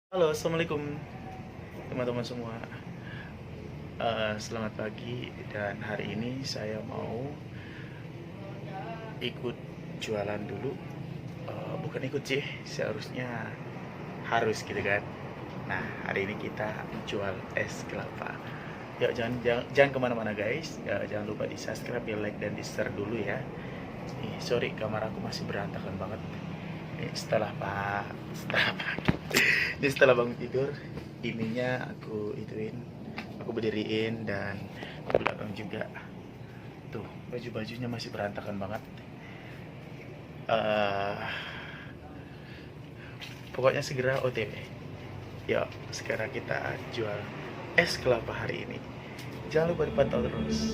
Halo, assalamualaikum teman-teman semua. Selamat pagi dan hari ini saya mau ikut jualan dulu. Bukan ikut sih, seharusnya harus gitu kan. Nah, hari ini kita jual es kelapa. Yuk, jangan kemana-mana guys. Jangan lupa di subscribe, di like dan di share dulu ya. Sorry, kamar aku masih berantakan banget. Setelah pagi, ini setelah bangun tidur, ininya aku berdiriin, dan di belakang juga tuh baju-bajunya masih berantakan banget. Pokoknya segera OTW. Yuk, sekarang kita jual es kelapa hari ini. Jangan lupa dipantau terus.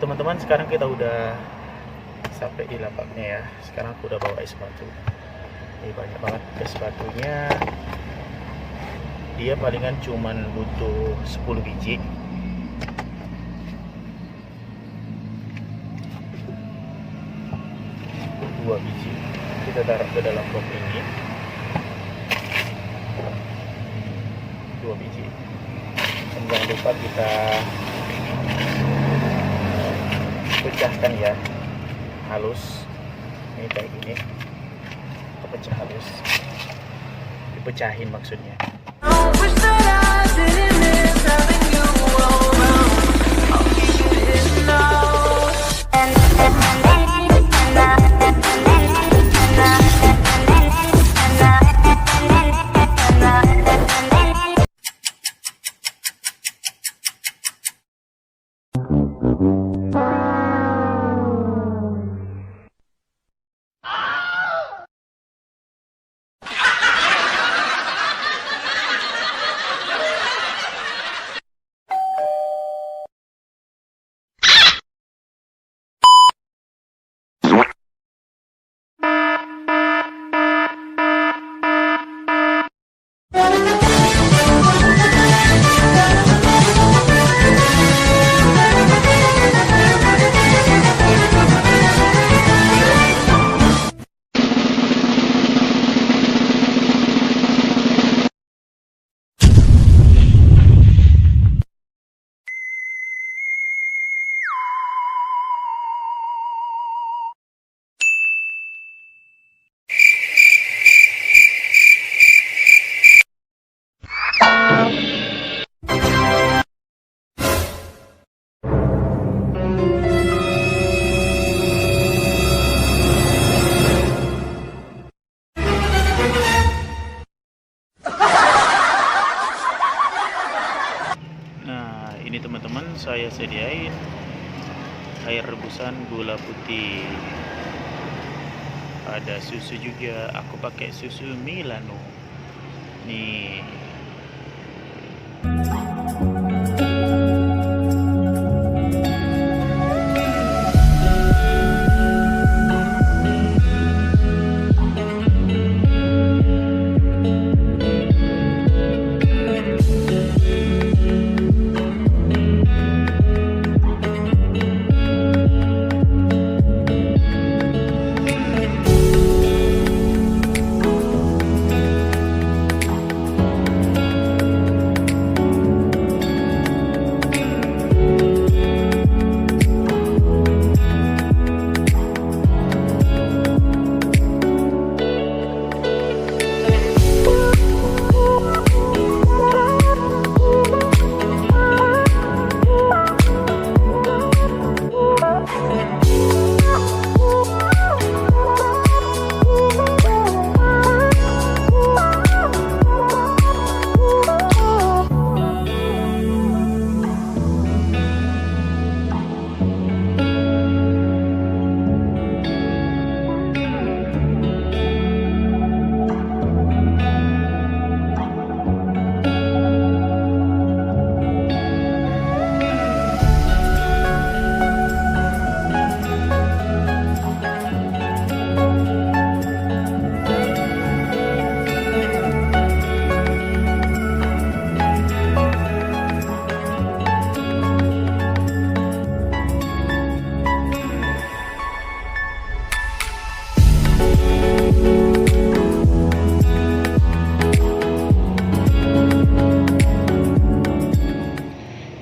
Teman-teman, sekarang kita udah sampai di lapaknya ya. Sekarang aku udah bawa es batu. Ini banyak banget es batunya. Dia palingan cuman butuh 10 biji. Dua biji kita taruh ke dalam box ini. 2 biji. Dan jangan lupa kita pecahkan ya, halus. Ini kayak gini, kita pecah halus, dipecahin maksudnya. Ini teman-teman, saya sediain air rebusan, gula putih, ada susu juga. Aku pakai susu Milano nih.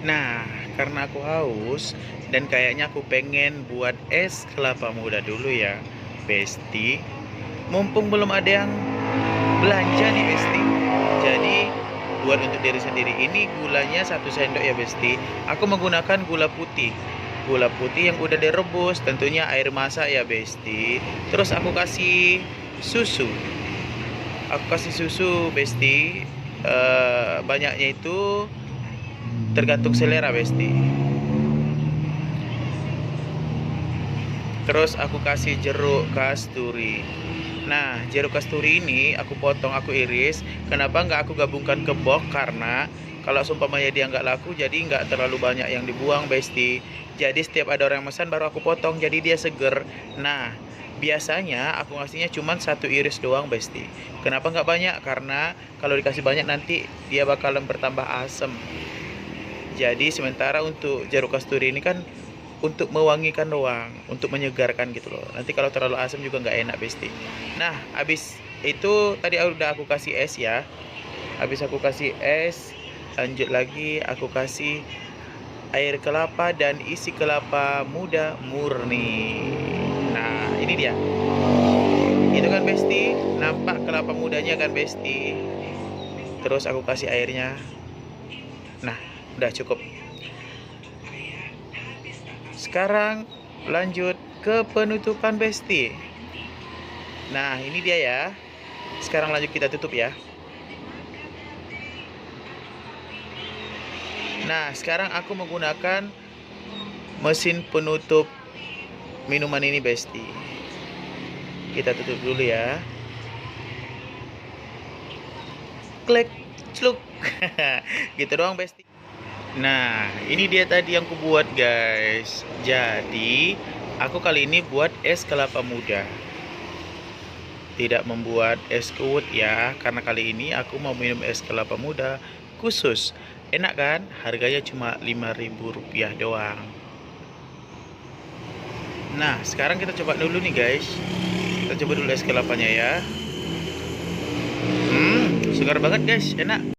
Nah, karena aku haus dan kayaknya aku pengen buat es kelapa muda dulu ya, Besti. Mumpung belum ada yang belanja nih, Besti. Jadi, buat untuk diri sendiri ini gulanya 1 sendok ya, Besti. Aku menggunakan gula putih. Gula putih yang udah direbus, tentunya air masak ya, Besti. Terus aku kasih susu. Aku kasih susu, Besti. Banyaknya itu tergantung selera, Besti. Terus aku kasih jeruk kasturi. Nah, jeruk kasturi ini aku potong, aku iris. Kenapa nggak aku gabungkan ke box? Karena kalau seumpamanya dia nggak laku, jadi nggak terlalu banyak yang dibuang, Besti. Jadi setiap ada orang yang pesan baru aku potong, jadi dia seger. Nah, biasanya aku ngasihnya cuma 1 iris doang, Besti. Kenapa nggak banyak? Karena kalau dikasih banyak nanti dia bakalan bertambah asam. Jadi sementara untuk jeruk kasturi ini kan untuk mewangikan doang, untuk menyegarkan gitu loh. Nanti kalau terlalu asam juga nggak enak, Besti. Nah, habis itu tadi udah aku kasih es ya. Habis aku kasih es, lanjut lagi aku kasih air kelapa dan isi kelapa muda murni. Nah, ini dia. Itu kan, Besti, nampak kelapa mudanya kan, Besti. Terus aku kasih airnya. Nah, udah cukup. Sekarang lanjut ke penutupan, Besti. Nah, ini dia ya. Sekarang lanjut kita tutup ya. Nah, sekarang aku menggunakan mesin penutup minuman ini, Besti. Kita tutup dulu ya. Klik, celuk. Gitu doang, Besti. Nah, ini dia tadi yang kubuat, guys. Jadi, aku kali ini buat es kelapa muda. Tidak membuat es kuut ya, karena kali ini aku mau minum es kelapa muda khusus. Enak kan? Harganya cuma Rp5.000 doang. Nah, sekarang kita coba dulu nih, guys. Kita coba dulu es kelapanya ya. Segar banget, guys. Enak.